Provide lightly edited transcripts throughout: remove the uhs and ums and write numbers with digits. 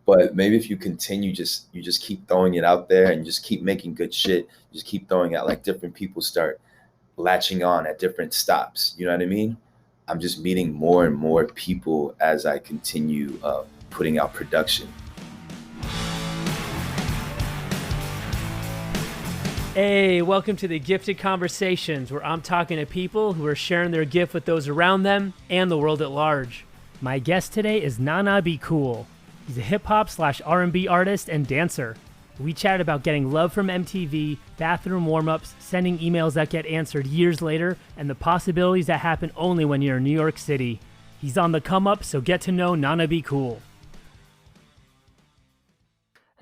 But maybe if you continue, you just keep throwing it out there and you just keep making good shit, you just keep throwing out, like different people start latching on at different stops. You know what I mean? I'm just meeting more and more people as I continue putting out production. Hey, welcome to the Gifted Conversations, where I'm talking to people who are sharing their gift with those around them and the world at large. My guest today is NanaBcool. He's a hip-hop/R&B artist and dancer. We chatted about getting love from MTV, bathroom warm-ups, sending emails that get answered years later, and the possibilities that happen only when you're in New York City. He's on the come-up, so get to know NanaBcool.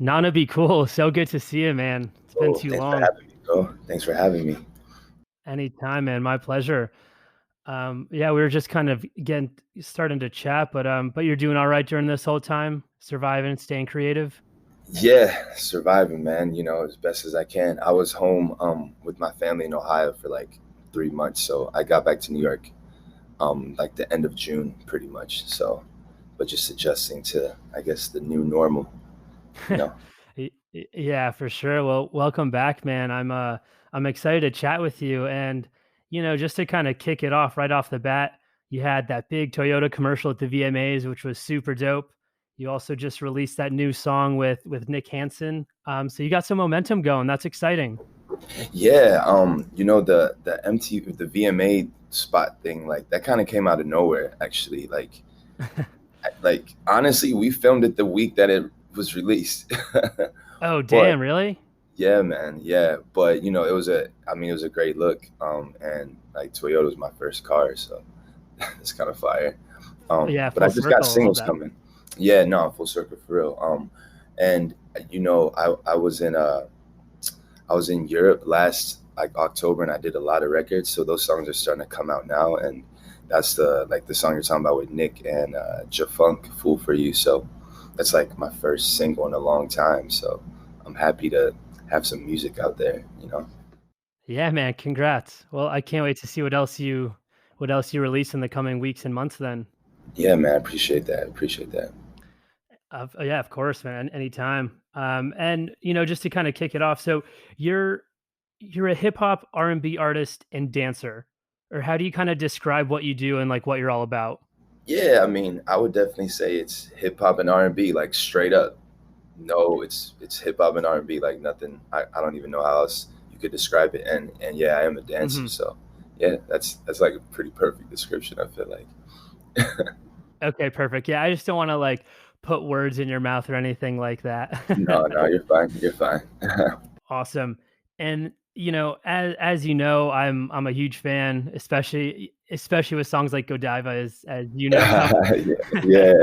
NanaBcool, so good to see you, man. It's been too long. Thanks for having me, bro. Thanks for having me. Anytime, man. My pleasure. We were just kind of starting to chat, but you're doing all right during this whole time, surviving, staying creative. Yeah, surviving, man. You know, as best as I can. I was home with my family in Ohio for like 3 months, so I got back to New York like the end of June, pretty much. So, but just adjusting to, I guess, the new normal. You know. Yeah, for sure. Well, welcome back, man. I'm excited to chat with you, and just to kind of kick it off right off the bat, you had that big Toyota commercial at the VMAs, which was super dope. You also just released that new song with Nick Hansen. So you got some momentum going. That's exciting. Yeah, the MTV, the VMA spot thing, like that kind of came out of nowhere, actually. Like honestly, we filmed it the week that it was released. Oh, damn, really? Yeah, man. Yeah. But it was a great look. And like Toyota was my first car, so it's kind of fire. Yeah, but I just got singles coming. Yeah, no, full circle for real. And I was in Europe last like October, and I did a lot of records, so those songs are starting to come out now, and that's the song you're talking about with Nick and J-Funk, Fool for You. So that's like my first single in a long time, so I'm happy to have some music out there, Yeah, man, congrats. Well, I can't wait to see what else you release in the coming weeks and months then. Yeah, man, I appreciate that. Yeah, of course, man. Anytime. And just to kind of kick it off, so you're a hip hop R&B artist and dancer, or how do you kind of describe what you do and like what you're all about? Yeah, I mean, I would definitely say it's hip hop and R&B, like straight up. No, it's hip hop and R&B, like nothing. I don't even know how else you could describe it. And yeah, I am a dancer, Mm-hmm. so yeah, that's like a pretty perfect description, I feel like. Okay, perfect. Yeah, I just don't want to like put words in your mouth or anything like that. No, you're fine. You're fine. Awesome. And as you know, I'm a huge fan, especially with songs like Godiva, as you know. Yeah,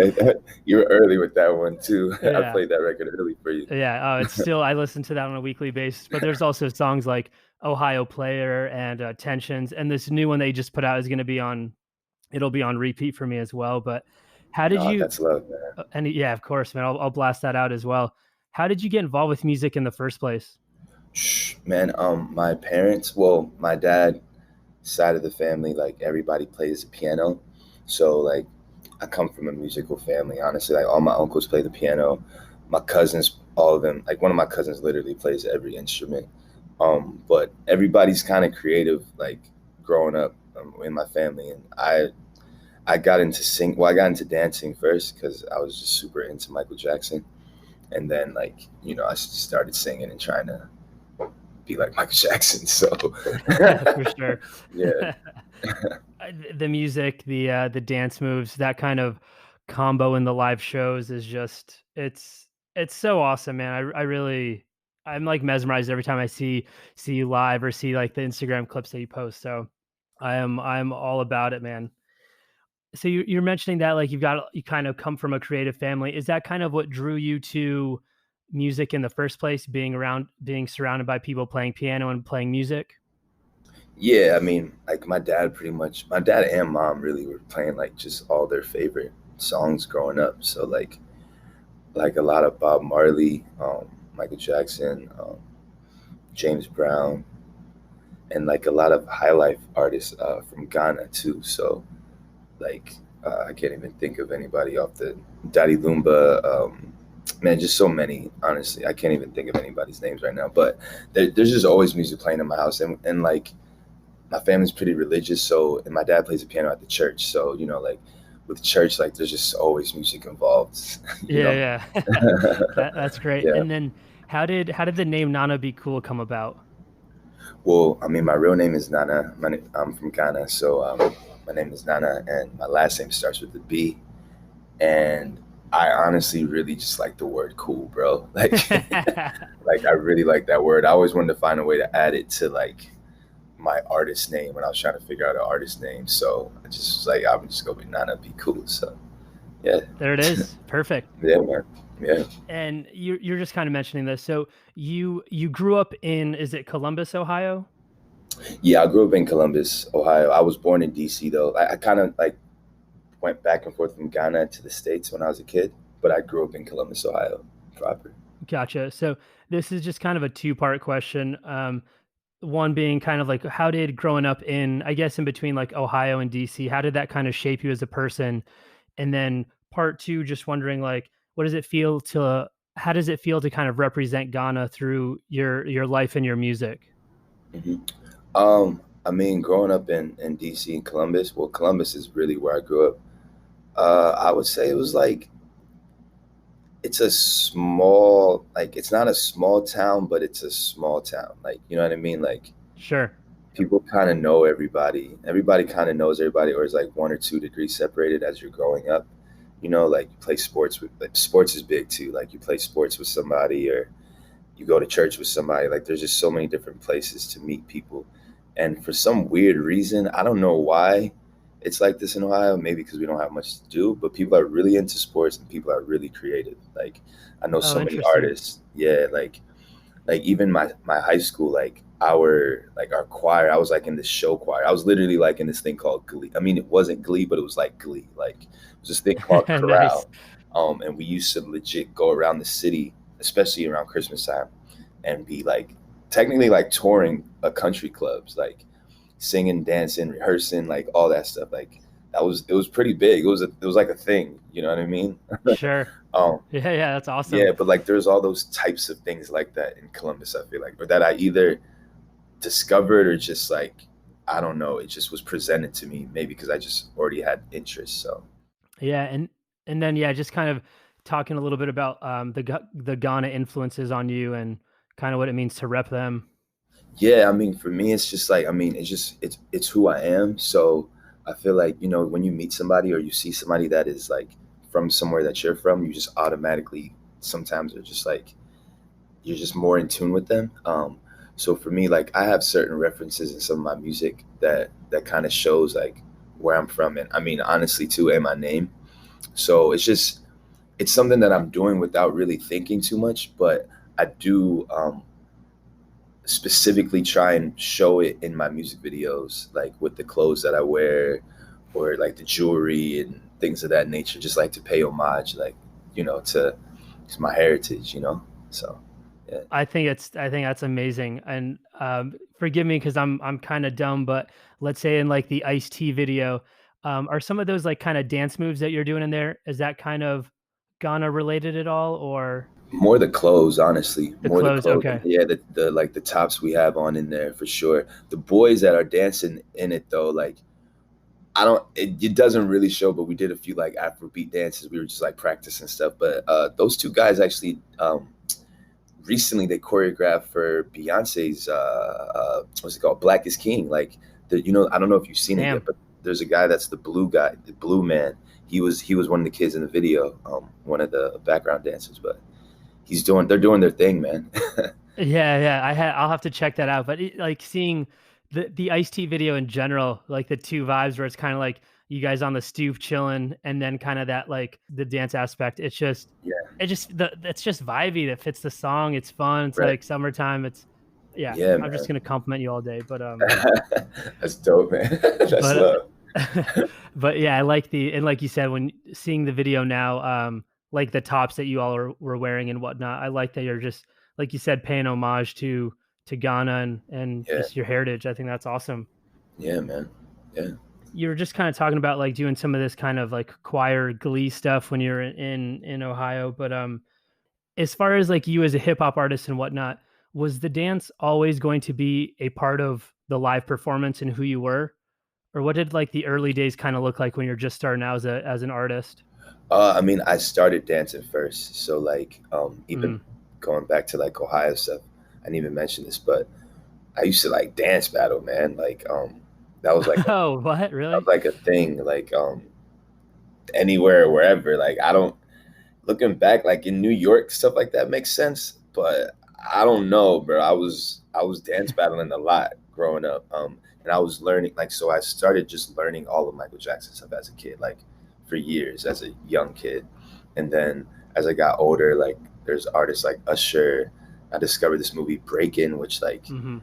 you were early with that one too. Yeah. I played that record early for you. Yeah, it's still, I listen to that on a weekly basis, but there's also songs like Ohio Player and Tensions, and this new one they just put out is going to be it'll be on repeat for me as well. But how did you? That's love, man. And yeah, of course, man. I'll blast that out as well. How did you get involved with music in the first place? Man, my parents, well, my dad side of the family, like everybody plays the piano. So like I come from a musical family, honestly. Like all my uncles play the piano. My cousins, all of them, like one of my cousins literally plays every instrument. But everybody's kind of creative, like growing up in my family. And I got into I got into dancing first because I was just super into Michael Jackson. And then I started singing and trying to be like Michael Jackson. So for sure. Yeah. The music, the dance moves, that kind of combo in the live shows is just, it's so awesome, man. I'm like mesmerized every time I see you live or see like the Instagram clips that you post. So I'm all about it, man. So you're mentioning that like you kind of come from a creative family. Is that kind of what drew you to music in the first place, being surrounded by people playing piano and playing music? Yeah, I mean, like my dad and mom really were playing like just all their favorite songs growing up. So like a lot of Bob Marley, Michael Jackson, James Brown, and like a lot of high life artists from Ghana too. So like I can't even think of anybody off the Daddy Lumba, Man, just so many. Honestly, I can't even think of anybody's names right now. But there's just always music playing in my house, and like my family's pretty religious, so and my dad plays the piano at the church, so like with church, like there's just always music involved, you know. Yeah, yeah. That's great. Yeah. And then how did the name Nana Be Cool come about? Well, I mean, my real name is Nana. I'm from Ghana, so my name is Nana, and my last name starts with the B. And I honestly really just like the word cool, bro. Like, like I really like that word. I always wanted to find a way to add it to like my artist name when I was trying to figure out an artist name. So I just was like, I'm just gonna be Nana Be Cool. So yeah, There it is. Perfect. yeah, man, yeah, And you're just kind of mentioning this. So you grew up in, is it Columbus, Ohio? yeah. I grew up in Columbus, Ohio. I was born in DC though. I kind of like went back and forth from Ghana to the States when I was a kid, but I grew up in Columbus, Ohio, proper. Gotcha. So this is just kind of a two-part question. One being kind of like, how did growing up in, I guess, in between like Ohio and DC, how did that kind of shape you as a person? And then part two, just wondering like, what does it feel to, how does it feel to kind of represent Ghana through your life and your music? hmm I mean, growing up in DC and Columbus, well, Columbus is really where I grew up. I would say it was like it's a small, like it's not a small town, but it's a small town. Like, you know what I mean? Like Sure. people kind of know everybody. Everybody kind of knows everybody, or it's like 1 or 2 degrees separated as you're growing up. Like you play sports with, like sports is big too. Like you play sports with somebody, or you go to church with somebody. Like there's just so many different places to meet people. And for some weird reason, I don't know why it's like this in Ohio. Maybe because we don't have much to do, but people are really into sports and people are really creative. Like I know Oh, so many interesting. artists. Yeah, like even my high school, like our choir, I was like in this show choir. I was literally like in this thing called Glee. I mean, it wasn't Glee, but it was like Glee. Like it was this thing called Nice. chorale. And we used to legit go around the city, especially around Christmas time, and be like technically like touring a country clubs, like singing, dancing, rehearsing, like all that stuff. Like it was pretty big. It was like a thing, you know what I mean? Sure. um Yeah, yeah, that's awesome. yeah, but like there's all those types of things like that in Columbus, I feel like, or that I either discovered or just like I don't know, it just was presented to me, maybe because I just already had interest. So Yeah, and then yeah, just kind of talking a little bit about the Ghana influences on you and kind of what it means to rep them. yeah, I mean, for me, it's just like, I mean, it's who I am. So I feel like, when you meet somebody or you see somebody that is like from somewhere that you're from, you just automatically sometimes are just like you're just more in tune with them. So for me, like I have certain references in some of my music that kind of shows like where I'm from, and I mean honestly too, and my name. So it's something that I'm doing without really thinking too much, but I do specifically try and show it in my music videos, like with the clothes that I wear, or like the jewelry and things of that nature. Just like to pay homage, like to my heritage. So yeah. I think that's amazing. And forgive me because I'm kind of dumb, but let's say in like the Ice T video, are some of those like kind of dance moves that you're doing in there? Is that kind of Ghana related at all, or More the clothes, honestly. the More the clothes? clothes. Okay, Yeah, the like the tops we have on in there for sure. The boys that are dancing in it though, like I don't it doesn't really show, but we did a few like Afrobeat dances. We were just like practicing stuff. But those two guys actually recently they choreographed for Beyonce's what's it called? Black is King. Like I don't know if you've seen it yet, damn. but there's a guy that's the blue guy, the blue man. He was one of the kids in the video, one of the background dancers, but they're doing their thing, man. Yeah, yeah, I'll have to check that out. But like seeing the Ice T video in general, like the two vibes where it's kind of like you guys on the stoop chilling, and then kind of that like the dance aspect. Yeah, It's just vibey. That fits the song. It's fun. It's right. like summertime. Yeah. Yeah, I'm just man. gonna compliment you all day, That's dope, man. That's but love. but yeah, I like and like you said, when seeing the video now, like the tops that you all were wearing and whatnot, I like that you're just like you said, paying homage to Ghana and Yeah, just your heritage. I think that's awesome. yeah, man. Yeah. You were just kind of talking about like doing some of this kind of like choir glee stuff when you're in Ohio, but as far as like you as a hip hop artist and whatnot, was the dance always going to be a part of the live performance and who you were? Or what did like the early days kind of look like when you're just starting out as an artist? I mean, I started dancing first, so like even Mm. going back to like Ohio stuff. I didn't even mention this, but I used to like dance battle, man. Like that was like Oh, what? that was Really? like a thing. Like anywhere, wherever. Like I don't looking back, like in New York, stuff like that makes sense. But I don't know, bro. I was dance battling a lot growing up. And I was learning like so I started just learning all of Michael Jackson stuff as a kid, like for years as a young kid. And then as I got older, like there's artists like Usher. I discovered this movie Breakin', which like, Hmm.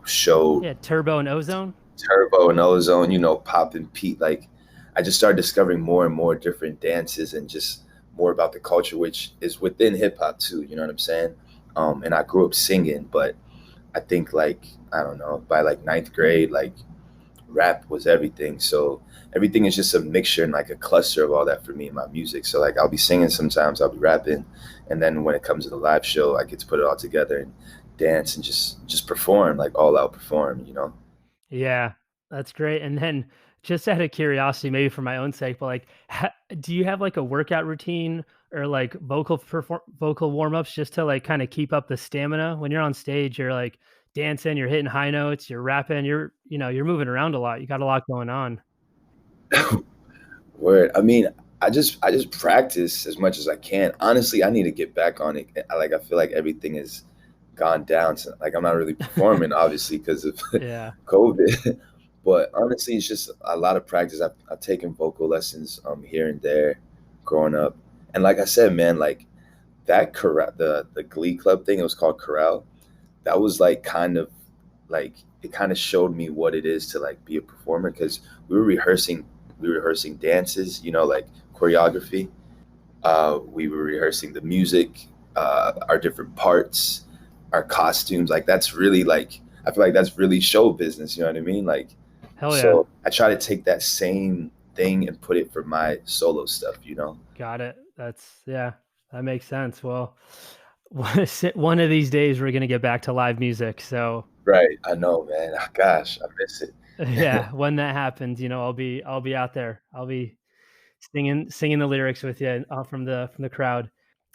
showed Yeah, Turbo and Ozone. Turbo and Ozone, Pop and Pete. Like, I just started discovering more and more different dances and just more about the culture, which is within hip hop too. You know what I'm saying? And I grew up singing, but I think like I don't know by like ninth grade, like rap was everything. So everything is just a mixture and like a cluster of all that for me in my music. So like I'll be singing sometimes, I'll be rapping, and then when it comes to the live show, I get to put it all together and dance and just perform like all out perform. Yeah, that's great. And then just out of curiosity, maybe for my own sake, but like, do you have like a workout routine or like vocal warm ups just to like kind of keep up the stamina when you're on stage? You're like dancing, you're hitting high notes, you're rapping, you're moving around a lot. You got a lot going on. Word. I mean, I just practice as much as I can. Honestly, I need to get back on it. I feel like everything has gone down. So, like I'm not really performing, obviously, because of Yeah. COVID. But honestly, it's just a lot of practice. I've taken vocal lessons here and there, growing up, and like I said, man, like that chorale, the Glee Club thing. It was called chorale. That was like kind of like it kind of showed me what it is to like be a performer because we were rehearsing dances, like choreography. We were rehearsing the music, our different parts, our costumes. Like that's really like I feel like that's really show business. You know what I mean? Like Hell yeah. so I try to take that same thing and put it for my solo stuff. Got it. Yeah, that makes sense. Well, one of these days we're going to get back to live music. So Right. I know, man. Gosh, I miss it. yeah, when that happens, I'll be out there. I'll be singing the lyrics with you from the crowd.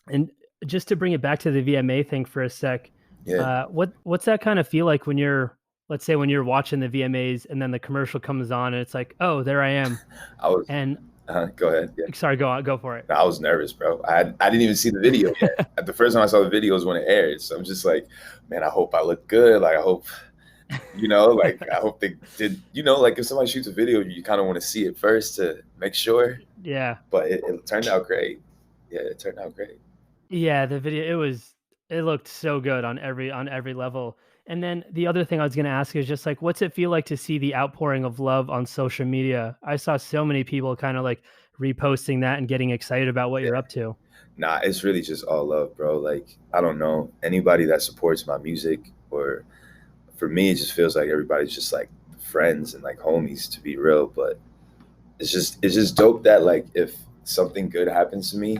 And just to bring it back to the VMA thing for a sec, Yeah. what's that kind of feel like when you're, let's say, when you're watching the VMAs and then the commercial comes on and it's like, oh, there I am. I was And go ahead. Yeah. sorry, go on, go for it. I was nervous, bro. I didn't even see the video yet. At the first time I saw the video was when it aired. So I'm just like, man, I hope I look good. Like I hope, like I hope they did, like if somebody shoots a video, you kind of want to see it first to make sure. Yeah. But it turned out great. Yeah, it turned out great. Yeah, the video it looked so good on every level. And then the other thing I was gonna ask is just like, what's it feel like to see the outpouring of love on social media? I saw so many people kind of like reposting that and getting excited about what Yeah. you're up to. Nah, it's really just all love, bro. Like, I don't know. Anybody that supports my music or for me, it just feels like everybody's just like friends and like homies to be real. But it's just dope that like if something good happens to me,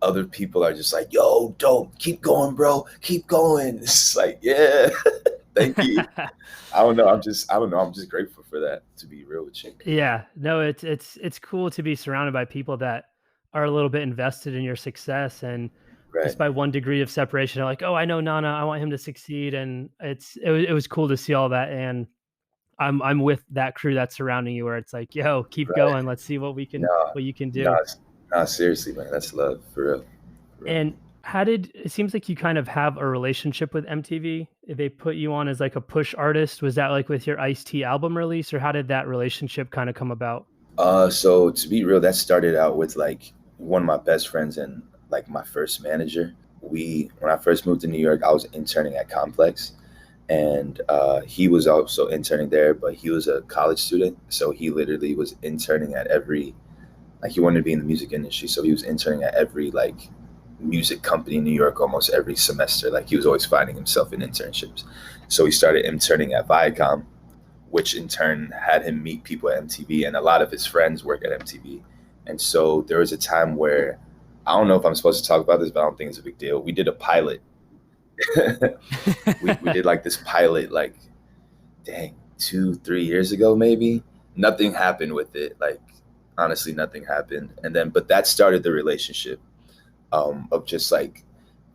other people are just like, yo, dope, keep going, bro, keep going. It's like, yeah, thank you. I don't know. I'm just grateful for that, to be real with you. Yeah, no, it's cool to be surrounded by people that are a little bit invested in your success, and Right, just by one degree of separation, they're like, "Oh, I know Nana, I want him to succeed," and it was cool to see all that, and I'm with that crew that's surrounding you, where it's like, "Yo, keep right. going. Let's see No, what you can no, do." no, seriously, man. That's love, for real. For real. And how did it seems like you kind of have a relationship with MTV? They put you on as like a push artist. Was that like with your Ice-T album release, or how did that relationship kind of come about? So to be real, that started out with like one of my best friends and like my first manager. When I first moved to New York, I was interning at Complex, and he was also interning there, but he was a college student, so he literally was interning at every like he wanted to be in the music industry, so he was interning at every like music company in New York almost every semester. Like he was always finding himself in internships. So he started interning at Viacom, which in turn had him meet people at MTV, and a lot of his friends work at MTV. And so there was a time where I don't know if I'm supposed to talk about this, but I don't think it's a big deal. We did a pilot. We did like this pilot, like, dang, 2 3 years ago maybe. Nothing happened with it. Like, honestly, nothing happened. And then, but that started the relationship, of just like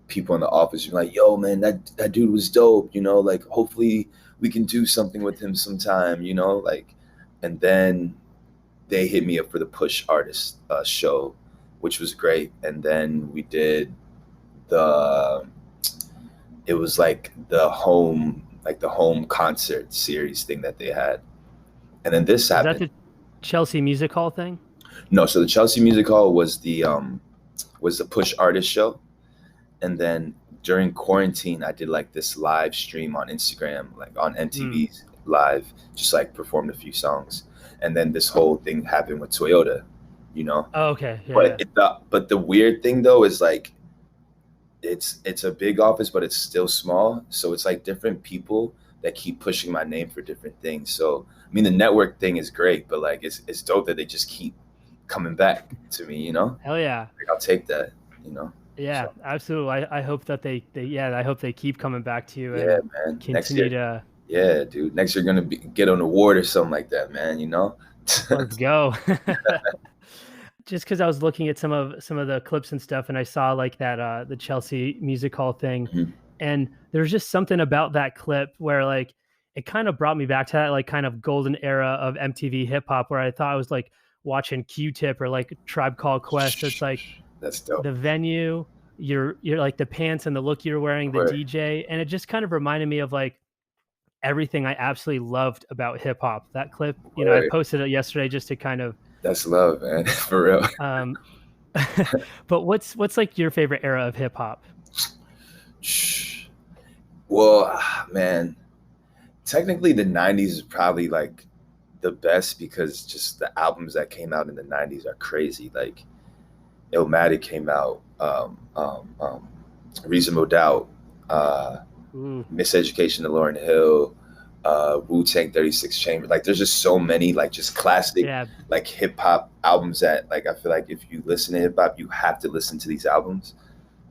people in the office being like, yo, man, that dude was dope, like hopefully we can do something with him sometime, like. And then they hit me up for the Push Artist show, which was great. And then we did the, it was like the home concert series thing that they had. And then this Was that happened. the Chelsea Music Hall thing? No, so the Chelsea Music Hall was the Push Artist show. And then during quarantine, I did like this live stream on Instagram, like on MTV's live, just like performed a few songs. And then this whole thing happened with Toyota, you know. Oh, okay. Yeah, But yeah. but the weird thing though is like it's a big office, but it's still small. So it's like different people that keep pushing my name for different things. So I mean, the network thing is great, but like it's dope that they just keep coming back to me, Hell yeah. Like, I'll take that. Yeah, So absolutely. I hope that I hope they keep coming back to you yeah, and man. Next continue year, to yeah, dude. Next year, gonna get an award or something like that, man. let's go. Just because I was looking at some of the clips and stuff, and I saw like that the Chelsea Music Hall thing, Mhm. and there's just something about that clip where like it kind of brought me back to that like kind of golden era of MTV hip hop where I thought I was like watching Q-Tip or like Tribe Called Quest. So it's like That's dope. the venue, you're like the pants and the look you're wearing, the Word, DJ, and it just kind of reminded me of like everything I absolutely loved about hip hop. That clip, I word. posted it yesterday just to kind of That's love, man. For real. um but what's like your favorite era of hip hop? Well, man, technically the 90s is probably like the best because just the albums that came out in the 90s are crazy. Like Illmatic came out, Reasonable Doubt, Ooh, Miseducation of Lauryn Hill, Wu-Tang 36 Chambers. Like there's just so many like just classic yeah, like hip hop albums that like I feel like if you listen to hip hop, you have to listen to these albums.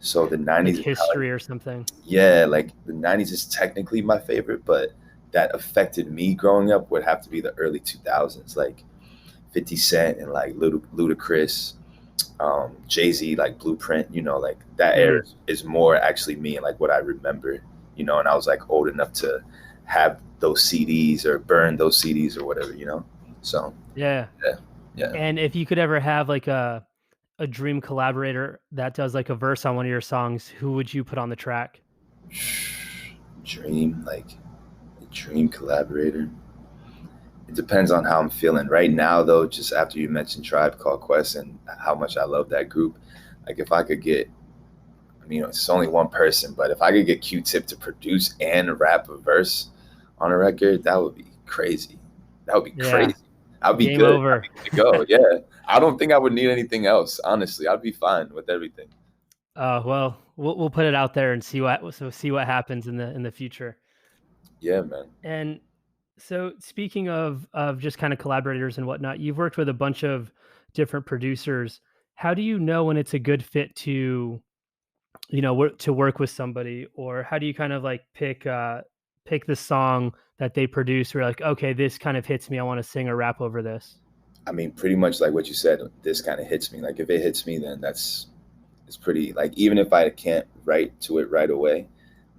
So the like 90s is history or something. yeah, like the 90s is technically my favorite, but that affected me growing up would have to be the early 2000s, like 50 Cent and like Ludacris, Jay-Z, like Blueprint, like that era Mm, is more actually me and like what I remember, and I was like old enough to have those CDs or burn those CDs or whatever. So yeah. yeah, yeah. And if you could ever have like a dream collaborator that does like a verse on one of your songs, who would you put on the track? Dream, like a dream collaborator. It depends on how I'm feeling. Right now, though, just after you mentioned Tribe Called Quest and how much I love that group, like if I could get, I mean, it's only one person, but if I could get Q-Tip to produce and rap a verse on a record, that would be crazy. That would be Yeah, crazy. I'd be game good. I'd over. be good to go. Yeah. I don't think I would need anything else, honestly. I'd be fine with everything. Well, we'll put it out there and see what happens in the future. Yeah, man. And so speaking of just kind of collaborators and whatnot, you've worked with a bunch of different producers. How do you know when it's a good fit to, to work with somebody, or how do you kind of like pick the song that they produce? Where you're like, okay, this kind of hits me. I want to sing or rap over this. I mean, pretty much like what you said, this kind of hits me. Like if it hits me, then it's pretty, like even if I can't write to it right away,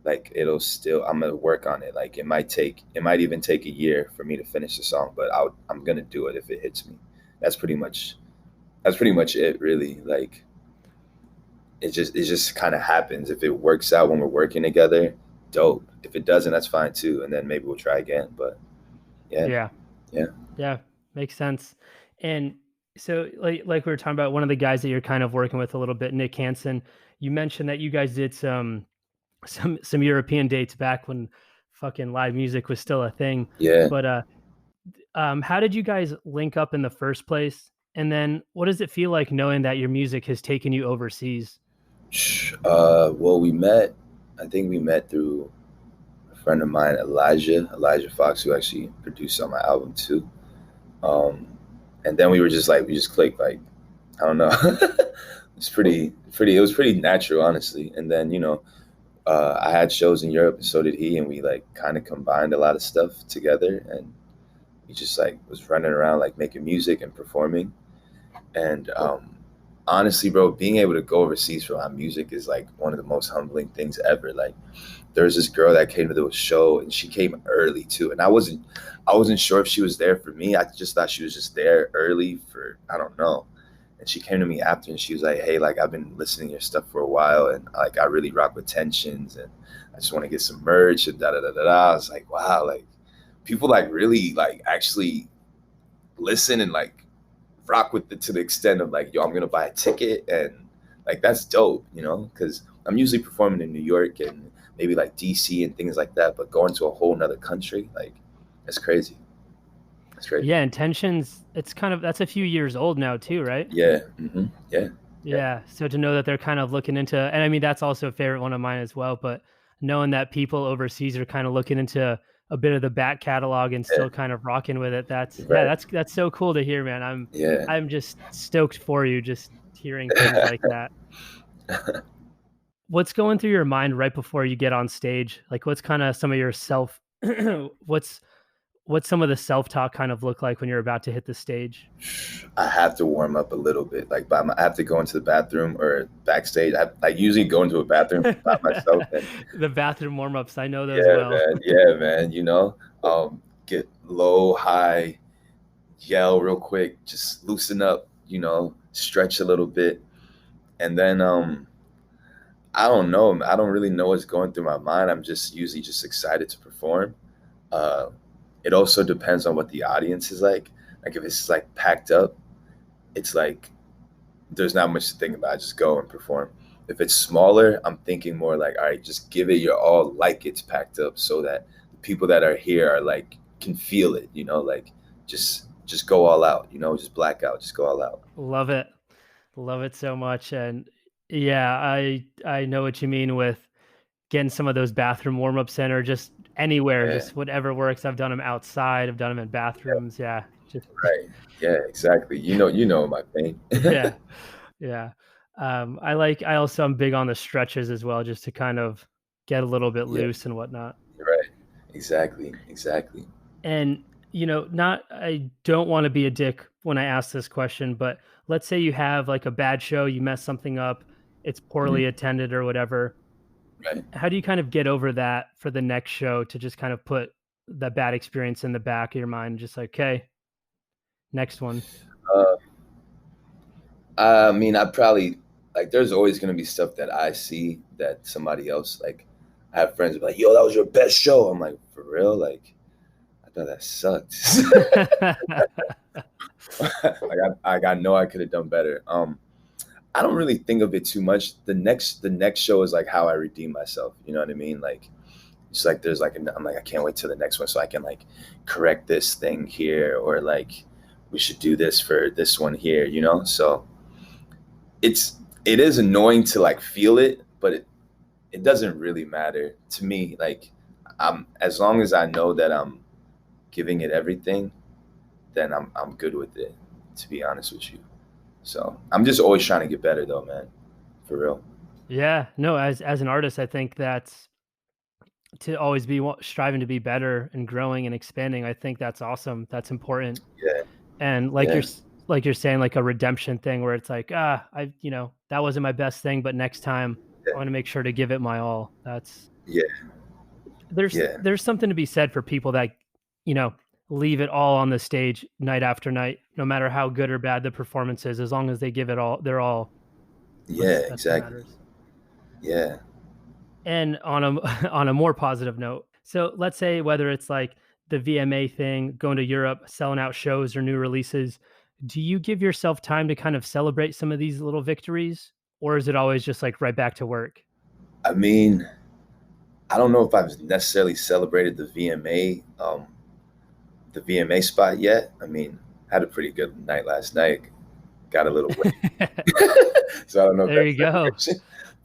like I'm gonna work on it. Like it might even take a year for me to finish the song, but I'm gonna do it if it hits me. That's pretty much it, really. Like it just kind of happens. If it works out when we're working together, dope. If it doesn't, that's fine too, and then maybe we'll try again. But yeah, Yeah. yeah, Yeah, makes sense. And so like we were talking about one of the guys that you're kind of working with a little bit, Nick Hansen, you mentioned that you guys did some European dates back when fucking live music was still a thing. yeah. But how did you guys link up in the first place? And then what does it feel like knowing that your music has taken you overseas? Well, I think we met through a friend of mine, Elijah Fox, who actually produced on my album too. Um, and then we just clicked, like, I don't know. It was pretty natural, honestly. And then, I had shows in Europe, and so did he, and we like kind of combined a lot of stuff together, and he just like was running around like making music and performing. And honestly, bro, being able to go overseas for my music is like one of the most humbling things ever. Like, there was this girl that came to the show, and she came early too, and I wasn't sure if she was there for me. I just thought she was just there early for, I don't know. And she came to me after, and she was like, "Hey, like I've been listening to your stuff for a while, and like I really rock with Tensions, and I just want to get some merch and da da da da da." I was like, "Wow, like people like really like actually listen and like rock with it to the extent of like, yo, I'm gonna buy a ticket," and like that's dope, because I'm usually performing in New York and maybe like DC and things like that, but going to a whole nother country, like that's crazy. That's crazy. Yeah, Intentions, it's kind of that's a few years old now too, right? Yeah. Yeah. Yeah. Yeah, so to know that they're kind of looking into, and I mean, that's also a favorite one of mine as well, but knowing that people overseas are kind of looking into a bit of the back catalog and Yeah. still kind of rocking with it, that's yeah, Right. that's so cool to hear, man. Yeah. I'm just stoked for you just hearing things like that. What's going through your mind right before you get on stage? Like, what's kinda some of your self what's what's some of the self-talk kind of look like when you're about to hit the stage? I have to warm up a little bit. Like, I have to go into the bathroom or backstage. I usually go into a bathroom by myself, and The bathroom warm-ups, I know those yeah, well. man, yeah, man. Get low, high, yell real quick, just loosen up. Stretch a little bit, and then I don't know. I don't really know what's going through my mind. I'm just usually just excited to perform. Uh, it also depends on what the audience is like. Like if it's like packed up, it's like there's not much to think about. Just go and perform. If it's smaller, I'm thinking more like, all right, just give it your all, like it's packed up, so that the people that are here are like can feel it. Like just go all out. Just black out. Just go all out. Love it. Love it so much, and yeah, I know what you mean with getting some of those bathroom warm-ups in or just anywhere, Yeah, just whatever works. I've done them outside, I've done them in yeah, bathrooms, yeah, just right. Yeah, exactly. You know my pain. yeah, yeah. I also am big on the stretches as well, just to kind of get a little bit Yeah, loose and whatnot. right. Exactly. Exactly. And, not I don't wanna be a dick when I ask this question, but let's say you have, like, a bad show, you mess something up, it's poorly Mhm. attended or whatever. Right. How do you kind of get over that for the next show to just kind of put that bad experience in the back of your mind, just like, "Okay, next one." Uh, I mean, I probably like. There's always gonna be stuff that I see that somebody else like. I have friends who be like, "Yo, that was your best show." I'm like, "For real? Like, I thought that sucked." I know I could have done better. I don't really think of it too much. The next show is like how I redeem myself. You know what I mean? Like, it's like there's like I'm like, I can't wait till the next one so I can like correct this thing here, or like we should do this for this one here. So it's it is annoying to like feel it, but it doesn't really matter to me. Like, I'm as long as I know that I'm giving it everything, then I'm good with it. To be honest with you, so I'm just always trying to get better, though, man. For real. Yeah, no, as an artist, I think that's to always be striving to be better and growing and expanding. I think that's awesome. That's important. Yeah, And like yeah, like you're saying, like a redemption thing where it's like, that wasn't my best thing, but next time I yeah, want to make sure to give it my all. That's yeah, there's yeah, there's something to be said for people that, you know, leave it all on the stage night after night, no matter how good or bad the performance is, as long as they give it all, they're all. yeah. That's what Exactly. matters. Yeah. And on a on a more positive note, so let's say whether it's like the VMA thing, going to Europe, selling out shows or new releases, do you give yourself time to kind of celebrate some of these little victories, or is it always just like right back to work? I mean, I don't know if I've necessarily celebrated the VMA spot yet. I mean, I had a pretty good night last night. Got a little wet, so I don't know if There that's you go. celebration.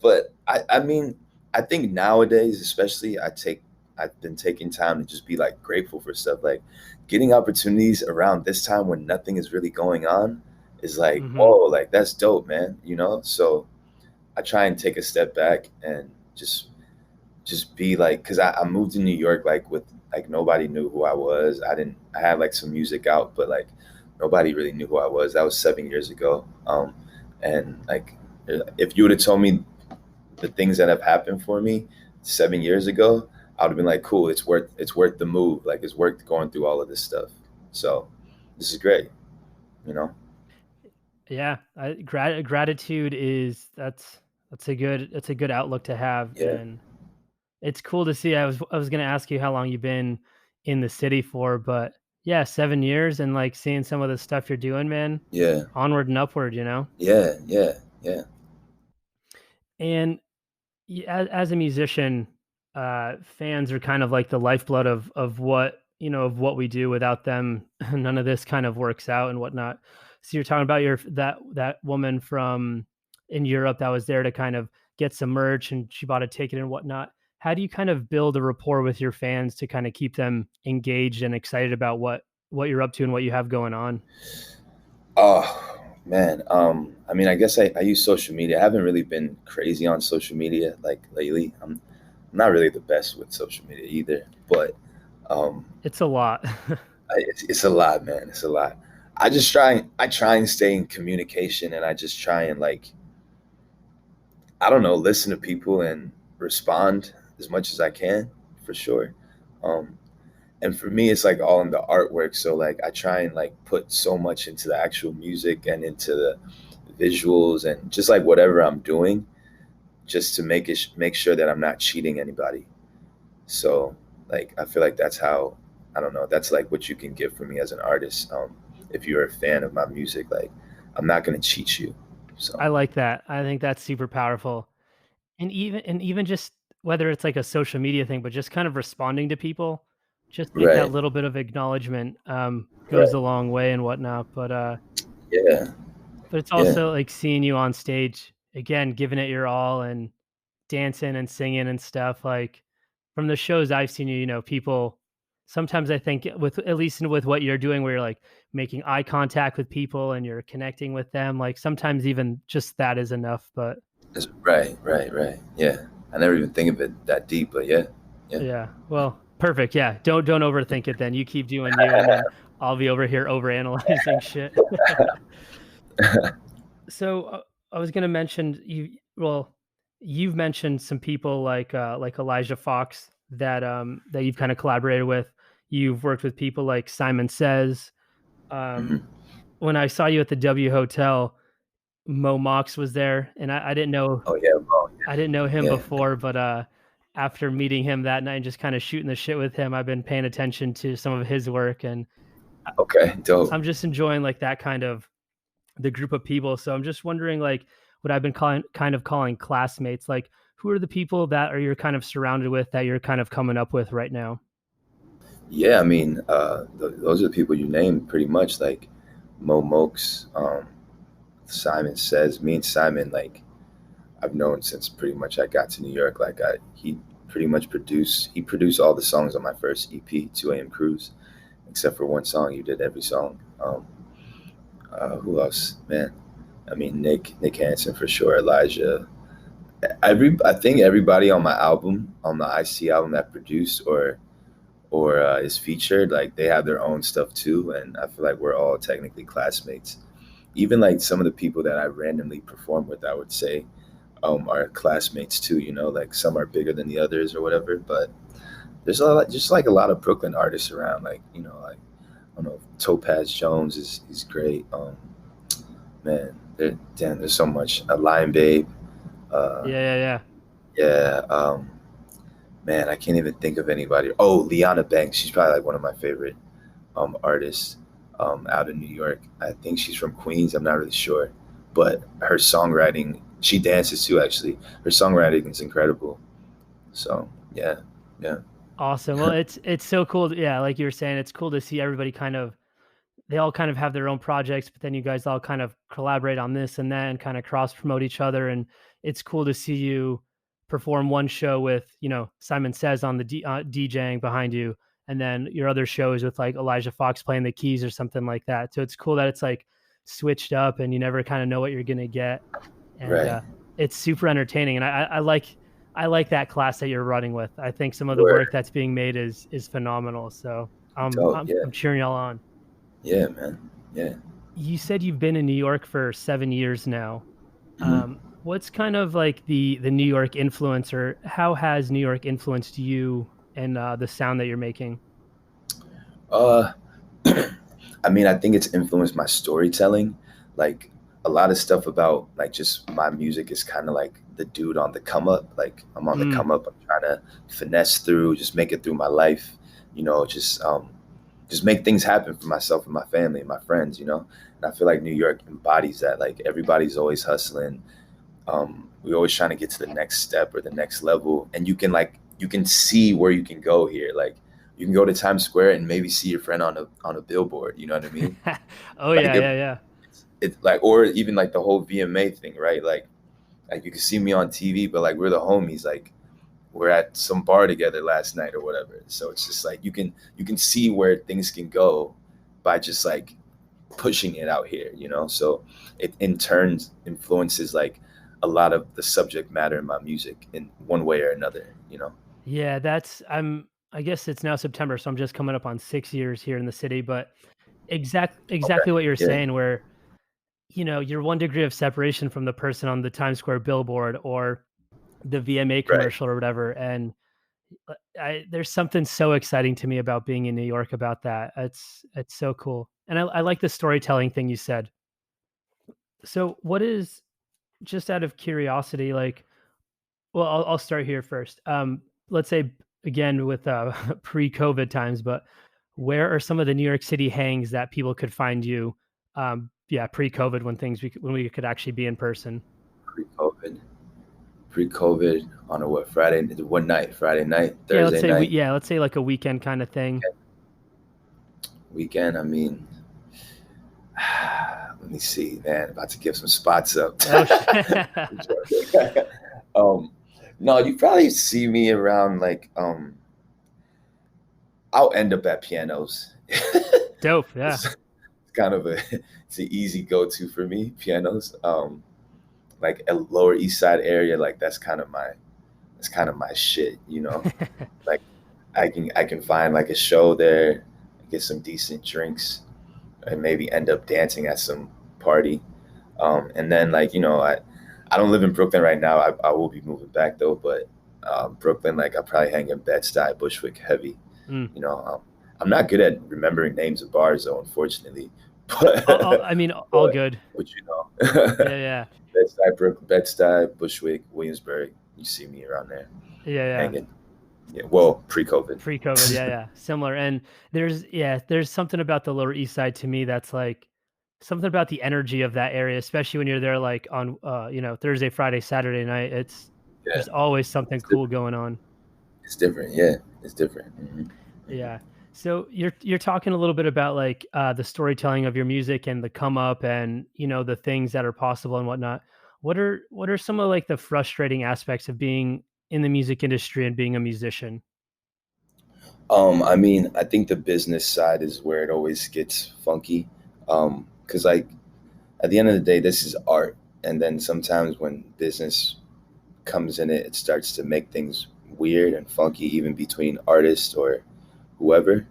But I mean, I think nowadays, especially, I've been taking time to just be like grateful for stuff, like getting opportunities around this time when nothing is really going on. is like, Mhm. whoa, like that's dope, man. So I try and take a step back and just be like, because I moved to New York like with like nobody knew who I was. I had like some music out, but like nobody really knew who I was. That was 7 years ago. And like if you would have told me the things that have happened for me 7 years ago, I would have been like, cool, it's worth the move. Like it's worth going through all of this stuff. So this is great, you know? Yeah, gratitude is that's a good outlook to have, Yeah, and it's cool to see. I was gonna ask you how long you've been in the city for, but yeah, 7 years and, like, seeing some of the stuff you're doing, man, yeah, onward and upward, you know? yeah, yeah, yeah. And as a musician, fans are kind of like the lifeblood of what of what we do. Without them, none of this kind of works out and whatnot. So you're talking about your that woman from in Europe that was there to kind of get some merch and she bought a ticket and whatnot. How do you kind of build a rapport with your fans to kind of keep them engaged and excited about what you're up to and what you have going on? Oh man, I mean, I guess I use social media. I haven't really been crazy on social media like lately. I'm not really the best with social media either, but um, It's a lot. it's a lot, man. It's a lot. I try and stay in communication, and I just try and like, I don't know, listen to people and respond as much as I can, for sure. Um, and for me, it's like all in the artwork. So like, I try and like put so much into the actual music and into the visuals and just like whatever I'm doing, just to make sure that I'm not cheating anybody. So like, I feel like that's how, I don't know, that's like what you can get from me as an artist. If you're a fan of my music, like I'm not gonna cheat you. So I like that. I think that's super powerful. And even just whether it's like a social media thing, but just kind of responding to people, just like that right, little bit of acknowledgement, goes a right, long way and whatnot. yeah, But it's yeah, also like seeing you on stage again, giving it your all and dancing and singing and stuff. Like from the shows I've seen you, people sometimes I think with at least with what you're doing, where you're like making eye contact with people and you're connecting with them. Like sometimes even just that is enough. But that's right, right, right, yeah. I never even think of it that deep, but yeah, yeah. yeah. Well, perfect. Yeah. Don't overthink it then. You keep doing you and then I'll be over here overanalyzing shit. So I was going to mention you've mentioned some people like Elijah Fox that you've kind of collaborated with. You've worked with people like Simon Says. Um Mhm. when I saw you at the W Hotel, Mo Mox was there and Oh yeah, well, I didn't know him yeah, before, but after meeting him that night and just kind of shooting the shit with him, I've been paying attention to some of his work and okay, dope. I'm just enjoying like that kind of the group of people. So I'm just wondering like what I've been calling classmates, like who are the people that are you're kind of surrounded with that you're kind of coming up with right now? Yeah, I mean, those are the people you named pretty much, like Mo Mokes, Simon Says. Me and Simon, like, I've known since pretty much I got to New York. Like, he pretty much produced all the songs on my first EP, 2 a.m. Cruise, except for one song. You did every song. Who else? Man, I mean, Nick Hansen for sure, Elijah. I think everybody on my album, on the IC album that produced or is featured, like they have their own stuff too, and I feel like we're all technically classmates. Even like some of the people that I randomly perform with, I would say, are classmates too. Like some are bigger than the others or whatever. But there's just like a lot of Brooklyn artists around. Like like I don't know, Topaz Jones is great. Man, there's so much. A Lion Babe, uh, Yeah, yeah, yeah. yeah. Man, I can't even think of anybody. Oh, Liana Banks, she's probably like one of my favorite artist out in New York. I think she's from Queens. I'm not really sure, but her songwriting, she dances too. Actually, her songwriting is incredible. So yeah, yeah, Awesome. Well, it's so cool. Yeah, like you were saying, it's cool to see everybody they all kind of have their own projects, but then you guys all kind of collaborate on this and that and kind of cross promote each other. And it's cool to see you perform one show with, Simon Says on the DJing behind you. And then your other shows with like Elijah Fox playing the keys or something like that. So it's cool that it's like switched up, and you never kind of know what you're gonna get. And Right. it's super entertaining. And I like that class that you're running with. I think some of the Word. work that's being made is phenomenal. So Dope. Yeah. I'm cheering y'all on. Yeah, man. Yeah. You said you've been in New York for 7 years now. Hmm. What's kind of like the New York influence, or how has New York influenced you and the sound that you're making? Uh, I mean, I think it's influenced my storytelling. Like a lot of stuff about like just my music is kind of like the dude on the come up. Like I'm on the Mm, come up. I'm trying to finesse through, just make it through my life. Just make things happen for myself and my family and my friends. And I feel like New York embodies that. Like everybody's always hustling. We're always trying to get to the next step or the next level, and you can see where you can go here. Like you can go to Times Square and maybe see your friend on a billboard. You know what I mean? oh Like yeah, yeah, yeah. it's like, or even like the whole VMA thing, right? Like you can see me on TV, but like we're the homies. Like we're at some bar together last night or whatever. So it's just like you can see where things can go by just like pushing it out here. So it in turn influences like a lot of the subject matter in my music in one way or another. Yeah, I guess it's now September, so I'm just coming up on 6 years here in the city. But exactly Okay. what you're Yeah. saying, where you're 1 degree of separation from the person on the Times Square billboard or the VMA Right. commercial or whatever. And there's something so exciting to me about being in New York about that. It's so cool, and I like the storytelling thing you said. So, what is, just out of curiosity, like, well, I'll start here first. Let's say again with pre-COVID times, but where are some of the New York City hangs that people could find you? Yeah, pre-COVID, when we could actually be in person. Pre-COVID. Pre-COVID on a what Friday? One night, Friday night, Yeah, Thursday night, let's say like a weekend kind of thing. weekend. I mean, let me see, man. About to give some spots up. Oh shit. um, no, you probably see me around like I'll end up at pianos. Dope. Yeah. It's kind of it's an easy go-to for me, pianos. Like a Lower East Side area, like that's kind of my shit. Like I can find like a show there, get some decent drinks, and maybe end up dancing at some party. And then like I don't live in Brooklyn right now. I will be moving back though, but Brooklyn, like I probably hang in Bed-Stuy, Bushwick, heavy. Mm. You know, I'm not good at remembering names of bars though, unfortunately. But I mean, all but good. but Yeah, yeah, Bed-Stuy, Bushwick, Williamsburg. You see me around there yeah, yeah. hanging. Yeah, well, pre-COVID. Pre-COVID, yeah, yeah, similar. And there's something about the Lower East Side to me that's like something about the energy of that area, especially when you're there like on Thursday, Friday, Saturday night. Yeah, There's always something it's cool different. going on. It's different. Yeah, it's different. Hmm. Yeah. So you're talking a little bit about like the storytelling of your music and the come up, and the things that are possible and whatnot. What are some of like the frustrating aspects of being in the music industry and being a musician? I mean, I think the business side is where it always gets funky. Because like at the end of the day, this is art, and then sometimes when business comes in it starts to make things weird and funky, even between artists or whoever.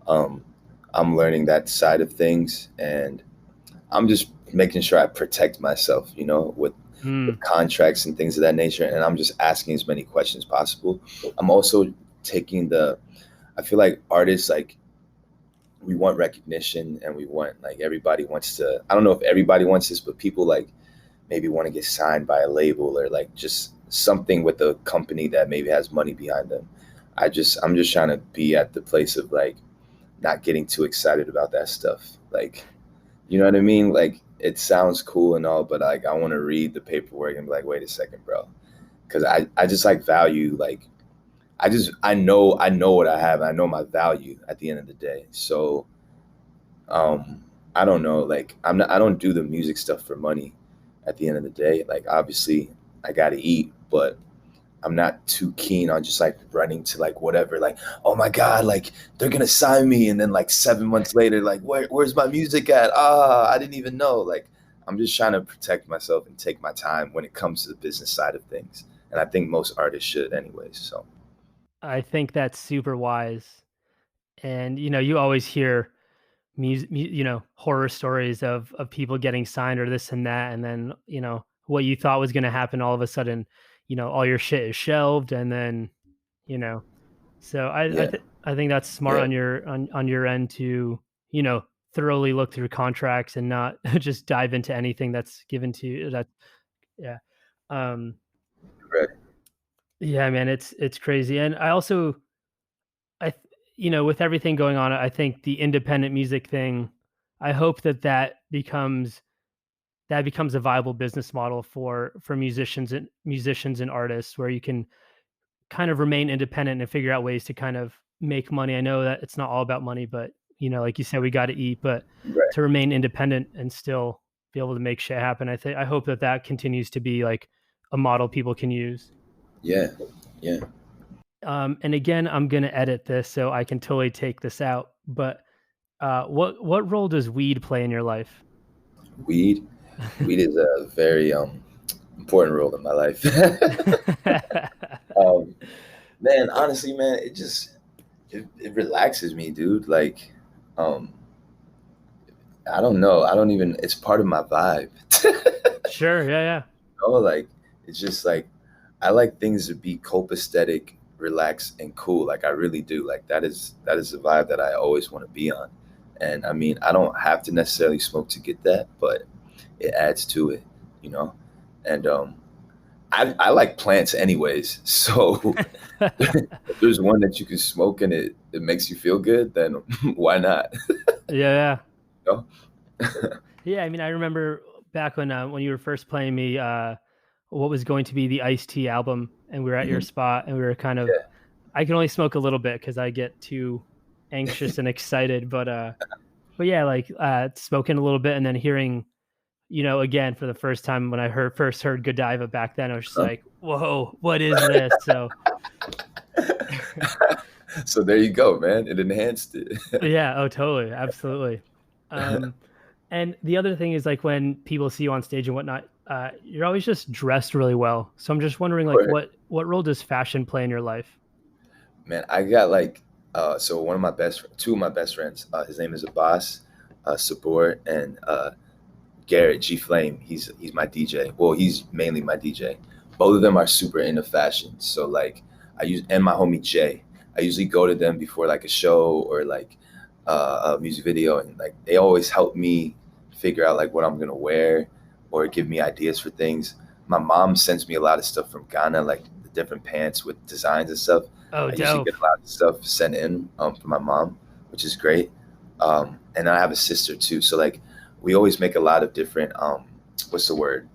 Um, I'm learning that side of things, and I'm just making sure I protect myself, with Mm, contracts and things of that nature. And I'm just asking as many questions possible. I'm also taking I feel like artists, like, we want recognition and we want, like, everybody wants to, I don't know if everybody wants this, but people, like, maybe want to get signed by a label or, like, just something with a company that maybe has money behind them. I'm just trying to be at the place of, like, not getting too excited about that stuff. Like, you know what I mean? Like, it sounds cool and all, but like, I want to read the paperwork and be like, wait a second, bro. Because I just like value, like, I know what I have. I know my value at the end of the day. So, um, I don't know. Like, I don't do the music stuff for money at the end of the day. Like, obviously, I got to eat, but I'm not too keen on just like running to like whatever, like, oh my God, like they're gonna sign me, and then like 7 months later, like where's my music at? Ah, I didn't even know. Like I'm just trying to protect myself and take my time when it comes to the business side of things. And I think most artists should anyways. So I think that's super wise. And you always hear horror stories of people getting signed or this and that, and then what you thought was going to happen, all of a sudden, all your shit is shelved, and then you know. So yeah, I think that's smart yeah, on your end to thoroughly look through contracts and not just dive into anything that's given to you. That yeah, um, correct. yeah, man, it's crazy, and I also I th with everything going on, I think the independent music thing, I hope that becomes a viable business model for musicians and artists, where you can kind of remain independent and figure out ways to kind of make money. I know that it's not all about money, but like you said, we got to eat, but Right. to remain independent and still be able to make shit happen. I hope that continues to be like a model people can use. Yeah, yeah. And again, I'm gonna edit this so I can totally take this out. But what role does weed play in your life? Weed, weed is a very important role in my life. um, Man, honestly, man, it relaxes me, dude. Like, um, I don't know. I don't even. It's part of my vibe. Sure, yeah, yeah. Like it's just like I like things to be copacetic, relaxed, and cool. Like I really do. Like that is the vibe that I always want to be on. And I mean, I don't have to necessarily smoke to get that, but it adds to it, you know. And I like plants anyways. So if there's one that you can smoke and it makes you feel good, then why not? Yeah, yeah. You Yeah, I mean, I remember back when you were first playing me what was going to be the Ice T album, and we were at your Mhm. spot, and we were kind of I can only smoke a little bit because I get too anxious and excited, but yeah, like smoking a little bit and then hearing, again for the first time when I first heard Godiva back then, I was just Yeah. like, whoa, what is this? So So there you go, man. It enhanced it. yeah, oh totally, absolutely. Um, and the other thing is like when people see you on stage and whatnot, you're always just dressed really well. So I'm just wondering, like, Right. what role does fashion play in your life? Man, I got like so one of my two of my best friends. His name is Abbas, Sabor, and Garrett G Flame. He's my DJ. Well, he's mainly my DJ. Both of them are super into fashion. So like and my homie Jay. I usually go to them before like a show or like a music video, and like they always help me figure out like what I'm gonna wear or give me ideas for things. My mom sends me a lot of stuff from Ghana, like the different pants with designs and stuff. Oh, I usually dope. get a lot of stuff sent in from my mom, which is great. And I have a sister too, so like we always make a lot of different what's the word?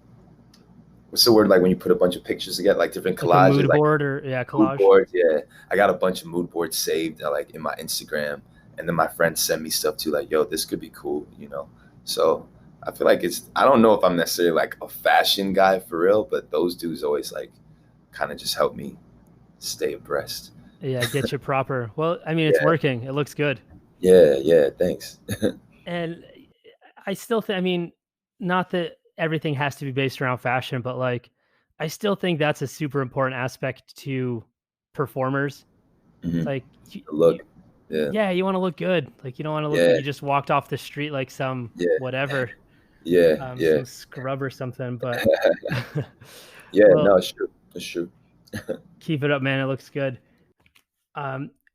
What's the word like when you put a bunch of pictures together, like different Like a collages, mood like board or yeah, mood collage. boards? Yeah, I got a bunch of mood boards saved like in my Instagram, and then my friends send me stuff too, like yo, this could be cool, you know. So I feel like I don't know if I'm necessarily like a fashion guy for real, but those dudes always like kind of just help me stay abreast. Yeah, get you proper. Well, I mean, it's Yeah, working. It looks good. yeah, yeah. Thanks. And I still think, I mean, not that everything has to be based around fashion, but like, I still think that's a super important aspect to performers. Hmm. Like, Look, yeah, yeah, you want to look good. Like, you don't want to look like yeah, you just walked off the street like some yeah, whatever, yeah, yeah. some scrub or something. But Yeah, well, no, it's true. It's true. keep it up, man. It looks good.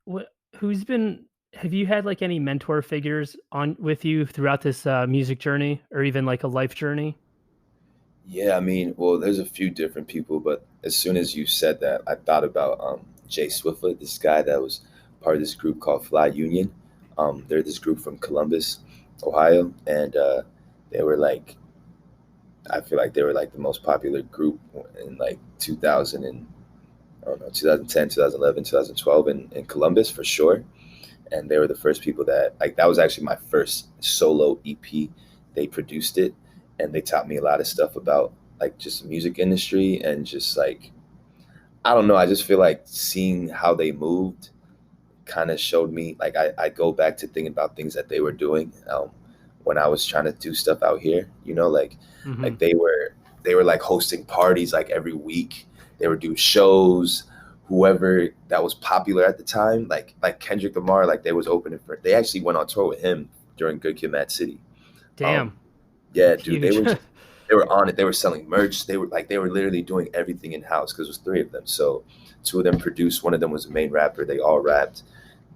What? Who's been? Have you had like any mentor figures on with you throughout this music journey, or even like a life journey? Yeah, I mean, well, there's a few different people, but as soon as you said that, I thought about Jay Swiftlet, this guy that was part of this group called Fly Union. They're this group from Columbus, Ohio, and they were like, I feel like they were like the most popular group in like 2000 and I don't know, 2010, 2011, 2012 in Columbus for sure. And they were the first people that like that was actually my first solo EP. They produced it, and they taught me a lot of stuff about like just the music industry and just like I don't know. I just feel like seeing how they moved kind of showed me, like, I go back to thinking about things that they were doing when I was trying to do stuff out here, Hmm. like they were like hosting parties like every week. They would do shows. Whoever that was popular at the time, like Kendrick Lamar, like they was opening for. They actually went on tour with him during Good Kid, Mad City. Um, Damn, yeah, dude, huge. they were on it. They were selling merch. They were literally doing everything in house because it was three of them. So two of them produced. One of them was the main rapper. They all rapped.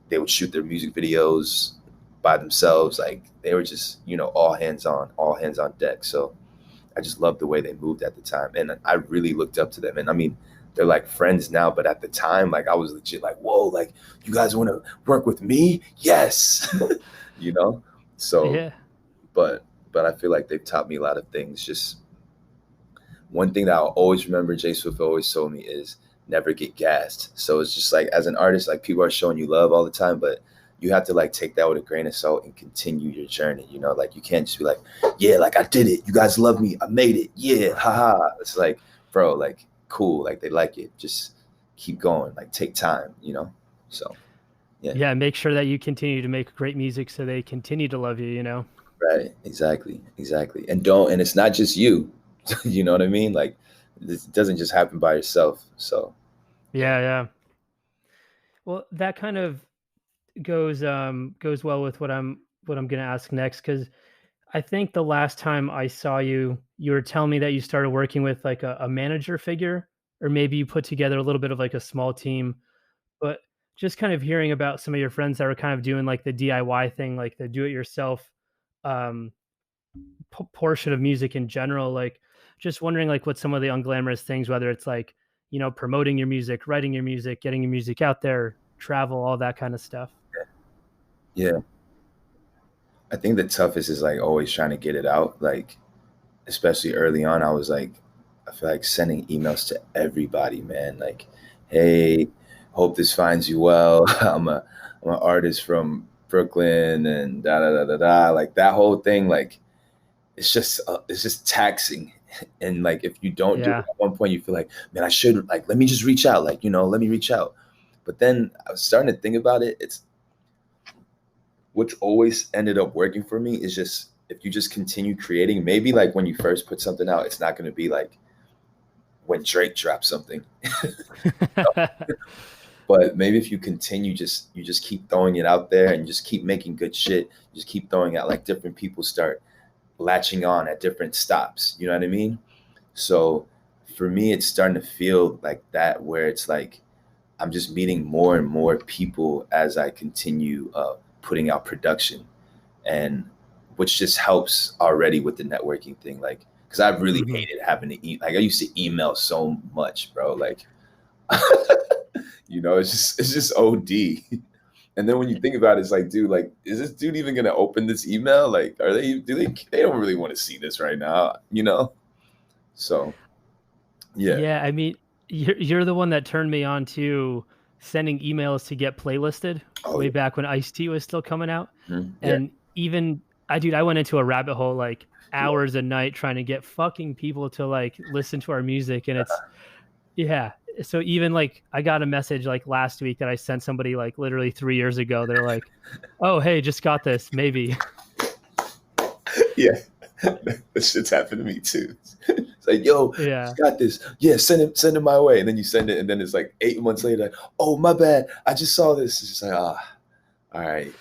They would shoot their music videos by themselves. Like they were just, all hands on deck. So I just loved the way they moved at the time, and I really looked up to them. And I mean, they're like friends now, but at the time, like I was legit like, whoa, like you guys want to work with me? Yes, you know. So, Yeah. but I feel like they've taught me a lot of things. Just one thing that I'll always remember Jay Swift always told me is never get gassed. So it's just like as an artist, like people are showing you love all the time, but you have to like take that with a grain of salt and continue your journey. Like you can't just be like, yeah, like I did it. You guys love me. I made it. Yeah, haha. It's like, bro, like cool. Like they like it. Just keep going. Like take time. So yeah, Yeah, make sure that you continue to make great music so they continue to love you, you know? right. Exactly. Exactly. And it's not just you. You know what I mean? Like it doesn't just happen by yourself. So yeah. Yeah, yeah. Well, that kind of goes well with what I'm gonna ask next, because I think the last time I saw you, you were telling me that you started working with like a manager figure, or maybe you put together a little bit of like a small team. But just kind of hearing about some of your friends that were kind of doing like the DIY thing, like the do it yourself um portion of music in general, like just wondering like what some of the unglamorous things, whether it's like, promoting your music, writing your music, getting your music out there, travel, all that kind of stuff. Yeah. I think the toughest is like always trying to get it out. Like, especially early on, I was like, I feel like sending emails to everybody, man. Like, hey, hope this finds you well. I'm an artist from Brooklyn and da da da da da. Like that whole thing, like it's just taxing. And like if you don't do it Yeah. at one point, you feel like, man, I should like let me just reach out. Like let me reach out. But then I was starting to think about it. It's which always ended up working for me is just if you just continue creating, maybe like when you first put something out, it's not going to be like when Drake drops something, but maybe if you continue, you just keep throwing it out there and just keep making good shit, just keep throwing out like different people start latching on at different stops. You know what I mean? So for me, it's starting to feel like that where it's like I'm just meeting more and more people as I continue putting out production and which just helps already with the networking thing. Like, because I really Hmm. hated having to eat. Like, I used to email so much, bro. Like, it's just OD. And then when you think about it, it's like, dude, like, is this dude even gonna open this email? Like, are they? Do they don't really want to see this right now? So yeah. Yeah, I mean, you're the one that turned me on to sending emails to get playlisted Oh way yeah. back when Ice-T was still coming out. Yeah. And even dude, I went into a rabbit hole like Yeah. hours a night trying to get fucking people to like listen to our music. And it's, yeah. So even like I got a message like last week that I sent somebody like literally 3 years ago. They're like, "Oh, hey, just got this. Maybe." Yeah. That shit's happened to me too. It's like, yo, Yeah. just got this. Yeah, send it my way. And then you send it, and then it's like 8 months later, like, oh my bad. I just saw this. It's just like, all right.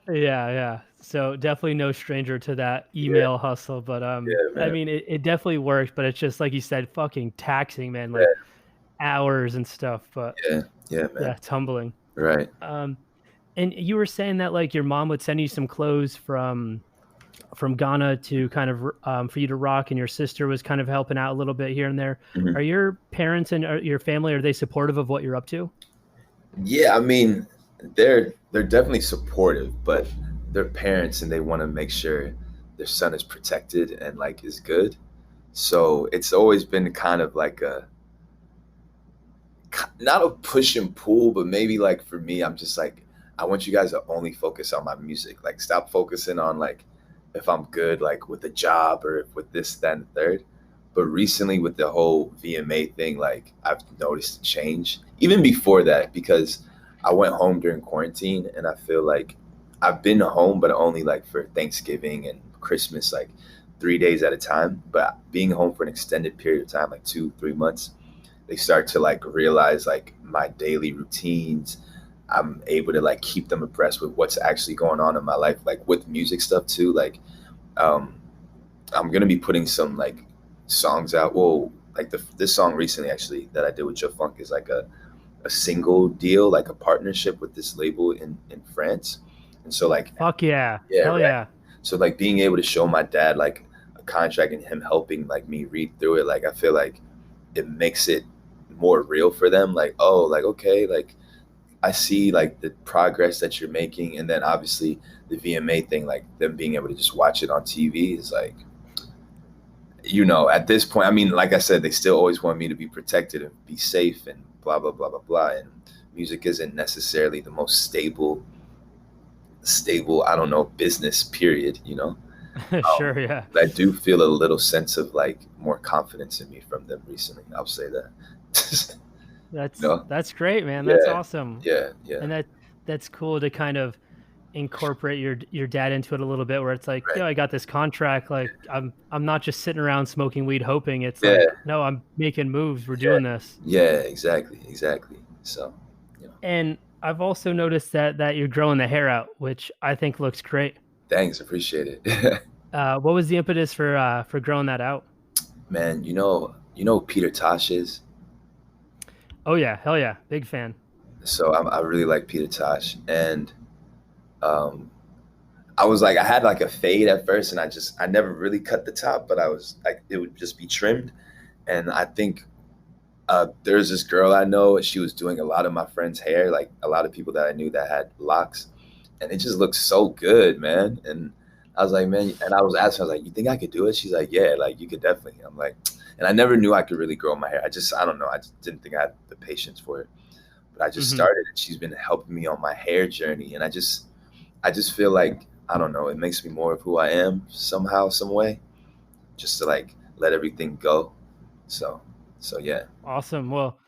Yeah, yeah. So definitely no stranger to that Yeah, email hustle, but yeah, I man. mean it definitely works, but it's just like you said, fucking taxing, man, like Yeah, hours and stuff. But yeah, yeah, yeah, man. it's humbling. Right. Um and you were saying that like your mom would send you some clothes from Ghana to kind of for you to rock, and your sister was kind of helping out a little bit here and there. Mhm. Are your parents and your family, are they supportive of what you're up to? Yeah, I mean, they're definitely supportive, but they're parents and they want to make sure their son is protected and like is good. So it's always been kind of like a not a push and pull, but maybe like for me, I'm just like, I want you guys to only focus on my music. Like, stop focusing on like if I'm good, like with a job or with this, that, and the third. But recently with the whole VMA thing, like I've noticed a change. Even before that, because I went home during quarantine and I feel like I've been home, but only like for Thanksgiving and Christmas, like 3 days at a time. But being home for an extended period of time, like 2, 3 months, they start to like realize like my daily routines. I'm able to like keep them abreast with what's actually going on in my life, like with music stuff too. Like um, I'm gonna be putting some like songs out. Well, like this song recently actually that I did with Joe Funk is like a single deal, like a partnership with this label in France. And so like Fuck yeah. yeah, Hell right. yeah. So like being able to show my dad like a contract and him helping like me read through it, like I feel like it makes it more real for them. Like, oh, like okay, like I see like the progress that you're making, and then obviously the VMA thing, like them being able to just watch it on TV is like, at this point, I mean, like I said, they still always want me to be protected and be safe and blah blah blah blah blah. And music isn't necessarily the most stable, I don't know, business period. Sure, yeah. But I do feel a little sense of like more confidence in me from them recently. I'll say that. you know? That's great, man. That's Yeah, awesome. yeah, yeah. And that's cool to kind of incorporate your dad into it a little bit where it's like, Right. yo, I got this contract. Like I'm not just sitting around smoking weed hoping. It's Yeah, like, no, I'm making moves. We're yeah, doing this. yeah. Exactly. So, And I've also noticed that you're growing the hair out, which I think looks great. thanks, appreciate it. What was the impetus for growing that out? Man, you know who Peter Tosh is. Oh yeah, hell yeah, big fan. So I really like Peter Tosh, and um, I was like, I had like a fade at first, and I never really cut the top, but I was like, it would just be trimmed. And I think there's this girl I know, and she was doing a lot of my friends' hair, like a lot of people that I knew that had locks, and it just looked so good, man. And I was like, man, and I was asking, I was like, you think I could do it? She's like, yeah, like you could definitely. I'm like, and I never knew I could really grow my hair. I don't know, I just didn't think I had the patience for it. But I just Hmm. started, and she's been helping me on my hair journey, and I just feel like I don't know, it makes me more of who I am somehow, some way, just to like let everything go. So, so yeah, Awesome. Well,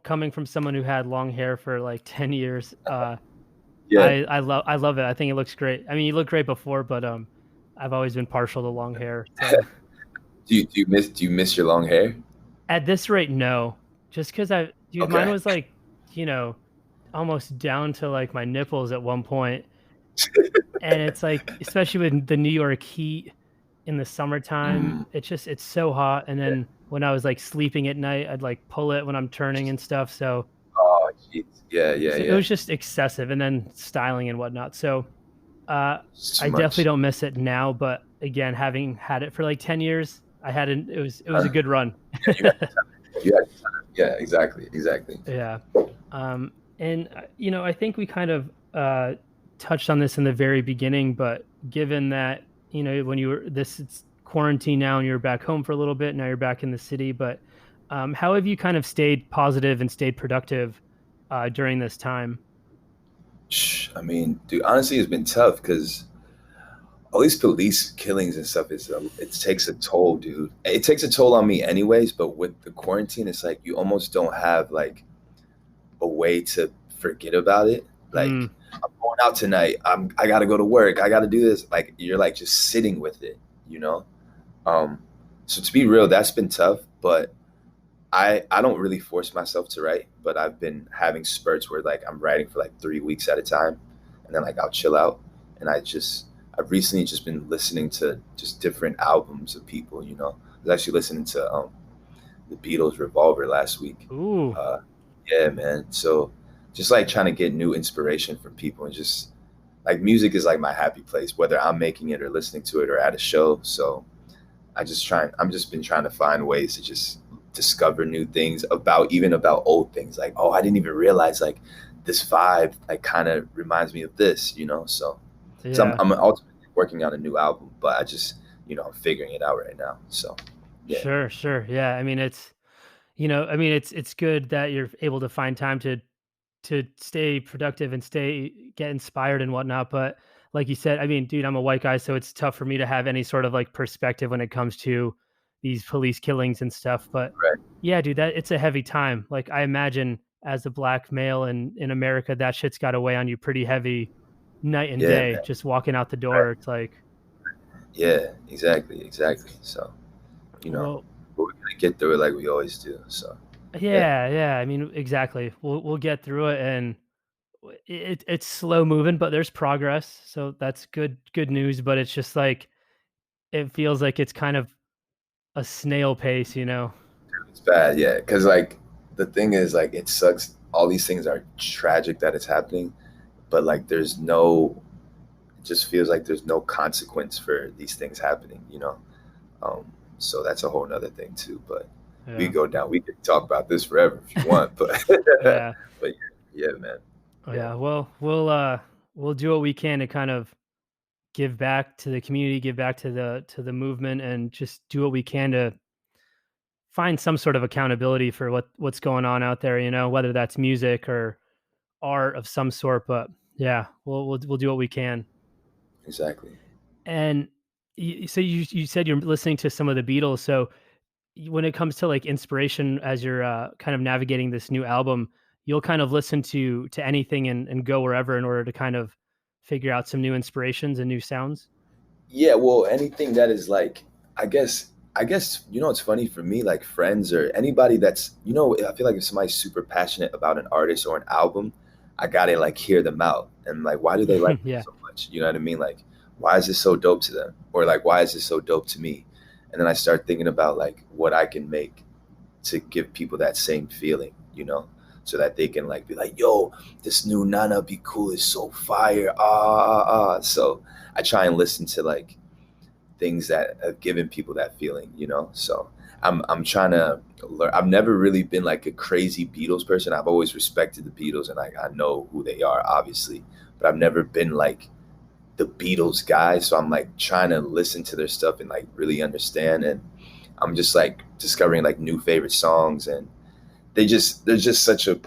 coming from someone who had long hair for like 10 years, yeah. I love it. I think it looks great. I mean, you look great before, but I've always been partial to long hair. So Do you miss your long hair? at this rate, no. Just because dude, mine Okay. was like, you know, almost down to like my nipples at one point. And it's like, especially with the New York heat in the summertime, Mm, it's so hot. And yeah. then when I was like sleeping at night, I'd like pull it when I'm turning and stuff. Oh, jeez. Yeah, yeah, So it yeah. was just excessive, and then styling and whatnot. So uh, It's too I definitely much. don't miss it now. But again, having had it for like 10 years, it was a Uh, good run. yeah, you had time. Yeah, exactly, exactly. Yeah. And I think we kind of touched on this in the very beginning, but given that when you were this it's quarantine now and you're back home for a little bit, now you're back in the city, but how have you kind of stayed positive and stayed productive during this time? I mean, dude, honestly, it's been tough because all these police killings and stuff it takes a toll, dude. It takes a toll on me anyways, but with the quarantine, it's like you almost don't have like a way to forget about it. Mm, Like I'm going out tonight. I gotta go to work. I gotta do this. Like you're like just sitting with it, you know? Um, so to be real, that's been tough, but I don't really force myself to write, but I've been having spurts where like I'm writing for like 3 weeks at a time, and then like I'll chill out. And I've recently just been listening to just different albums of people. I was actually listening to the Beatles' Revolver last week. ooh, Uh, yeah, man. So just like trying to get new inspiration from people, and just like music is like my happy place, whether I'm making it or listening to it or at a show. So I'm just been trying to find ways to just discover new things about old things. Like, oh, I didn't even realize like this vibe like kind of reminds me of this. So because yeah. I'm ultimately working on a new album, but I'm figuring it out right now. So yeah. Sure, sure. Yeah. I mean, it's good that you're able to find time to stay productive and get inspired and whatnot. But like you said, I mean, dude, I'm a white guy, so it's tough for me to have any sort of like perspective when it comes to these police killings and stuff. But Right. yeah, dude, that it's a heavy time. Like I imagine as a black male in America, that shit's got to weigh on you pretty heavy night and Yeah, day. man. Just walking out the Right. door, it's like, Yeah, exactly, exactly. So, you know, well, but we're gonna get through it like we always do. So, yeah, yeah, yeah. I mean, exactly. We'll get through it, and it's slow moving, but there's progress. So that's good news. But it's just like it feels like it's kind of a snail pace, you know? it's bad. Yeah, because like the thing is, like, it sucks. All these things are tragic that it's happening, but like, there's no. It just feels like there's no consequence for these things happening. Um, so that's a whole nother thing too. But we Yeah, go down. We could talk about this forever if you want. But yeah, but yeah, man. Yeah, yeah. Well, we'll do what we can to kind of give back to the community, give back to the movement, and just do what we can to find some sort of accountability for what's going on out there. You know, whether that's music or art of some sort. But yeah, we'll do what we can. exactly. And so you said you're listening to some of the Beatles. So when it comes to like inspiration as you're kind of navigating this new album, you'll kind of listen to anything and go wherever in order to kind of figure out some new inspirations and new sounds. Yeah, well, anything that is like, I guess it's funny for me, like friends or anybody that's, I feel like if somebody's super passionate about an artist or an album, I gotta like hear them out and like, why do they like it Yeah, so much? You know what I mean? Like, why is this so dope to them? Or like, why is this so dope to me? And then I start thinking about like what I can make to give people that same feeling, so that they can like be like, yo, this new NanaBcool is so fire. So I try and listen to like things that have given people that feeling, So I'm trying to learn. I've never really been like a crazy Beatles person. I've always respected the Beatles and I know who they are, obviously, but I've never been like the Beatles guy. So I'm like trying to listen to their stuff and like really understand. And I'm just like discovering like new favorite songs, and they're just such a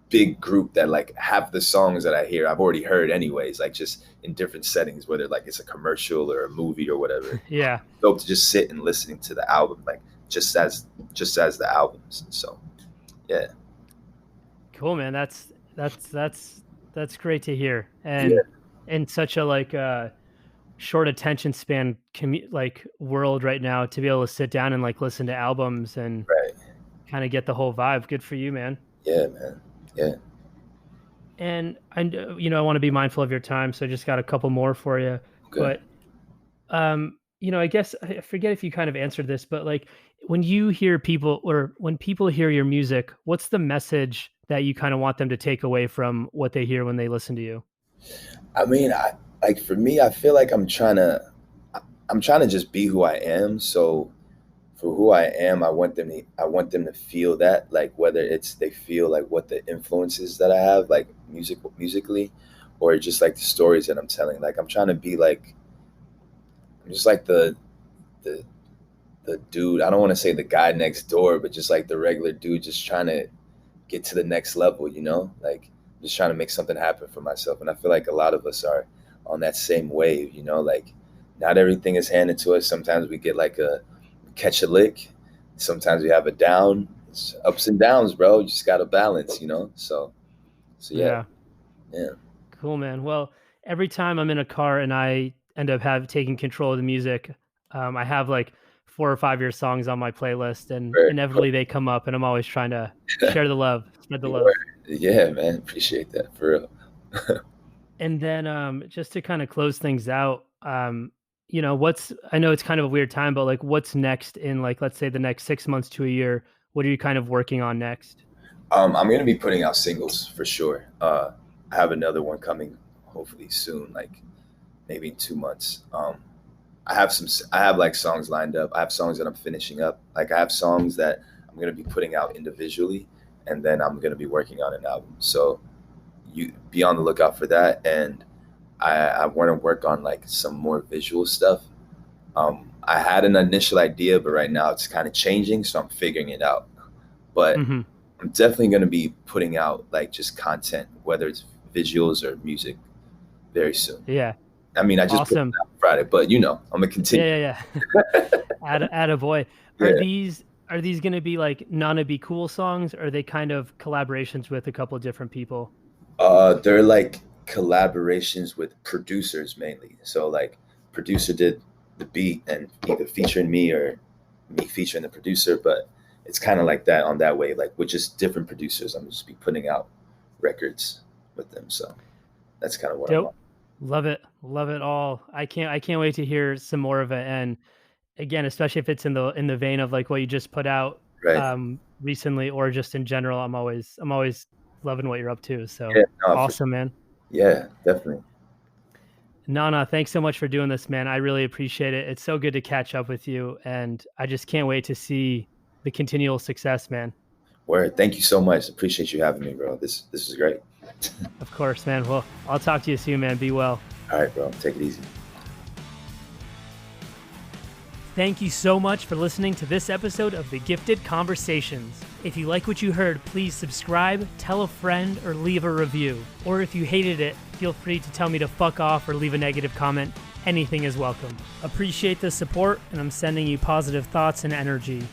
big group that like half the songs that I hear I've already heard anyways, like just in different settings, whether like it's a commercial or a movie or whatever. yeah, Dope to just sit and listening to the album, like just as the albums. So yeah, cool, man. That's great to hear. And yeah, in such a like short attention span like world right now, to be able to sit down and like listen to albums and right, kind of get the whole vibe. Good for you, man. yeah, man, yeah, And I want to be mindful of your time, so I just got a couple more for you. okay. But I guess I forget if you kind of answered this, but like when you hear people or when people hear your music, what's the message that you kind of want them to take away from what they hear when they listen to you? I mean, I like for me, I feel like I'm trying to just be who I am. So for who I am, I want them to feel that, like whether it's they feel like what the influences that I have, like musically, or just like the stories that I'm telling. Like I'm trying to be like I'm just like the the dude. I don't want to say the guy next door, but just like the regular dude, just trying to get to the next level. Like just trying to make something happen for myself. And I feel like a lot of us are on that same wave. Like not everything is handed to us. Sometimes we get like a catch a lick. Sometimes we have a down. It's ups and downs, bro. You just got to balance. So yeah, Yeah. yeah, Cool, man. Well, every time I'm in a car and I end up taking control of the music, I have like 4 or 5 year songs on my playlist, and very, inevitably they come up, and I'm always trying to share the love, spread the love. Word. Yeah, man. Appreciate that for real. And then just to kind of close things out, what's I know it's kind of a weird time, but like what's next in like let's say the next 6 months to a year? What are you kind of working on next? I'm gonna be putting out singles for sure. I have another one coming, hopefully soon, like maybe in 2 months. I have like songs lined up. I have songs that I'm finishing up. Like I have songs that I'm gonna be putting out individually, and then I'm gonna be working on an album. So you be on the lookout for that. And I want to work on like some more visual stuff. I had an initial idea, but right now it's kind of changing, so I'm figuring it out. But Hmm. I'm definitely going to be putting out like just content, whether it's visuals or music, very soon. Yeah. I mean, I just put it Awesome. out Friday, but you know, I'm gonna Yeah, continue. yeah, yeah. Atta boy. Are Yeah. these gonna be like NanaBcool songs? Or are they kind of collaborations with a couple of different people? They're like collaborations with producers mainly. So like producer did the beat and either featuring me or me featuring the producer, but it's kind of like that on that way. Like with just different producers, I'm just be putting out records with them. So that's kind of what I'm on. Dope. Love it. Love it all. I can't wait to hear some more of it. And again, especially if it's in the vein of like what you just put out Right. recently or just in general, I'm always loving what you're up to. So Yeah. No, for sure. awesome, man. Yeah, definitely. Nana, thanks so much for doing this, man. I really appreciate it. It's so good to catch up with you, and I just can't wait to see the continual success, man. Word. Thank you so much. Appreciate you having me, bro. This is great. Of course, man. Well, I'll talk to you soon, man. Be well. All right, bro. Take it easy. Thank you so much for listening to this episode of The Gifted Conversations. If you like what you heard, please subscribe, tell a friend, or leave a review. Or if you hated it, feel free to tell me to fuck off or leave a negative comment. Anything is welcome. Appreciate the support, and I'm sending you positive thoughts and energy.